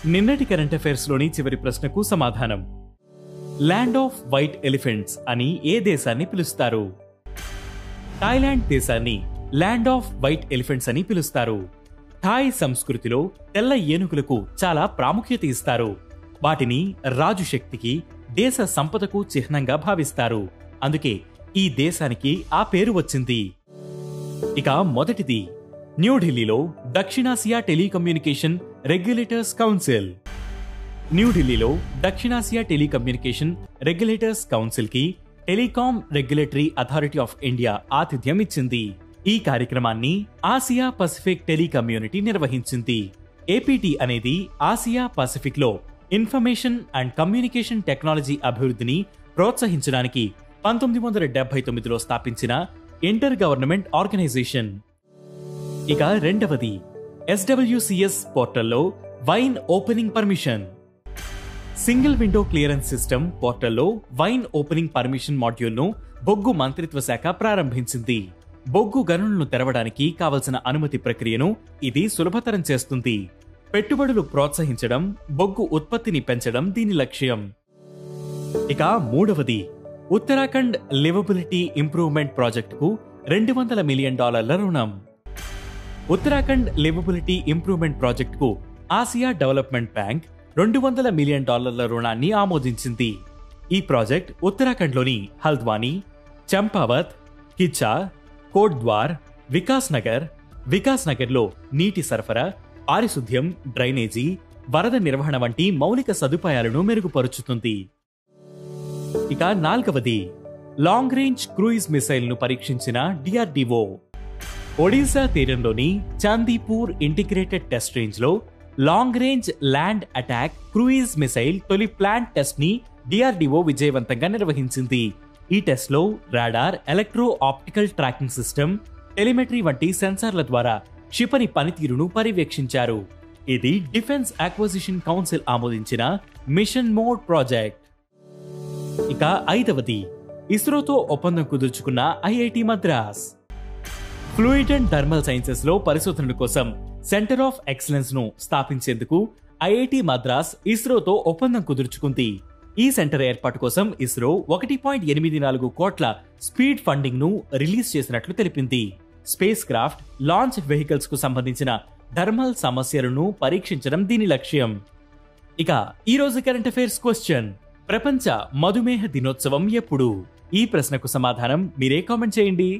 నిన్నటి current affairs లోని చివరి ప్రశ్నకు సమాధానం. ల్యాండ్ ఆఫ్ వైట్ ఎలిఫెంట్స్ అని ఏ దేశాన్ని పిలుస్తారు? థాయిలాండ్ దేశాన్ని ల్యాండ్ ఆఫ్ వైట్ ఎలిఫెంట్స్ అని పిలుస్తారు. థాయ్ సంస్కృతిలో తెల్ల ఏనుగులకు చాలా ప్రాముఖ్యత ఇస్తారు. వాటిని రాజు శక్తికి, దేశ సంపదకు చిహ్నంగా భావిస్తారు. అందుకే ఈ దేశానికి ఆ పేరు వచ్చింది. ఇక మొదటిది, న్యూఢిల్లీలో దక్షిణాసియా టెలికమ్యూనికేషన్ రెగ్యులేటర్స్ కౌన్సిల్. న్యూఢిల్లీలో దక్షిణాసియా టెలికమ్యూనికేషన్ రెగ్యులేటర్స్ కౌన్సిల్ కి telecom regulatory authority of India ఆతిథ్యం ఇచ్చింది. ఈ కార్యక్రమాన్ని ఆసియా పసిఫిక్ టెలికమ్యూనిటీ నిర్వహించింది. ఏపీటీ అనేది ఆసియా పసిఫిక్ లో ఇన్ఫర్మేషన్ అండ్ కమ్యూనికేషన్ టెక్నాలజీ అభివృద్ధిని ప్రోత్సహించడానికి 1979లో స్థాపించిన ఇంటర్ గవర్నమెంట్ ఆర్గనైజేషన్. ఇక రెండవది, SWCS పోర్టల్లో wine opening permission. Single window clearance system పోర్టల్లో వైన్ ఓపెనింగ్ పర్మిషన్ మాడ్యూల్ను బొగ్గు మంత్రిత్వ శాఖ ప్రారంభించింది. బొగ్గు గనులను తెరవడానికి కావలసిన అనుమతి ప్రక్రియను ఇది సులభతరం చేస్తుంది. పెట్టుబడులు ప్రోత్సహించడం, బొగ్గు ఉత్పత్తిని పెంచడం దీని లక్ష్యం. ఇక మూడవది, ఉత్తరాఖండ్ లివబిలిటీ ఇంప్రూవ్మెంట్ ప్రాజెక్టుకు $200 మిలియన్ రుణం. ఉత్తరాఖండ్ లివబిలిటీ ఇంప్రూవ్మెంట్ ప్రాజెక్టుకు ఆసియా డెవలప్మెంట్ బ్యాంక్ $200 మిలియన్ రుణాన్ని ఆమోదించింది. ఈ ప్రాజెక్ట్ ఉత్తరాఖండ్లోని హల్ద్వానీ, చంపావత్, కిచ్చా, కోట్ద్వార్, వికాస్ నగర్లో నీటి సరఫరా, పారిశుద్ధ్యం, డ్రైనేజీ, వరద నిర్వహణ వంటి మౌలిక సదుపాయాలను మెరుగుపరుచుతుంది. ఇక నాల్గవది, లాంగ్ రేంజ్ క్రూయిజ్ మిసైల్ ను పరీక్షించిన డిఆర్డిఓ. ఒడిశా తీరంలోని చాందీపూర్ ఇంటిగ్రేటెడ్ టెస్ట్ రేంజ్ లో long range land attack cruise missile తొలి ప్లాంట్ టెస్ట్ ని డిఆర్డిఓ విజయవంతంగా నిర్వహించింది. ఈ టెస్ట్ లో radar, electro optical tracking system, telemetry వంటి సెన్సార్ల ద్వారా క్షిపణి పనితీరును పర్యవేక్షించారు. ఇది డిఫెన్స్ అక్విజిషన్ కౌన్సిల్ ఆమోదించిన మిషన్ మోడ్ ప్రాజెక్ట్. ఇక ఐదవది, ఇస్రోతో ఒప్పందం కుదుర్చుకున్న IIT Madras. Fluid and thermal sciences లో పరిశోధనల కోసం సెంటర్ ఆఫ్ ఎక్సలెన్స్ ను స్థాపించేందుకు ఐఐటి మద్రాస్ ఇస్రోతో ఒప్పందం కుదుర్చుకుంది. ఈ సెంటర్ ఏర్పాటు కోసం ఇస్రో 1.84 కోట్ల స్పీడ్ ఫండింగ్ ను రిలీజ్ చేసినట్లు తెలిపింది. స్పేస్ క్రాఫ్ట్, లాంచ్ వెహికల్స్ కు సంబంధించిన థర్మల్ సమస్యలను పరీక్షించడం దీని లక్ష్యం. ఇక ఈ రోజు కరెంట్ అఫైర్స్ క్వశ్చన్, ప్రపంచ మధుమేహ దినోత్సవం ఎప్పుడు? ఈ ప్రశ్నకు సమాధానం మీరే కామెంట్ చేయండి.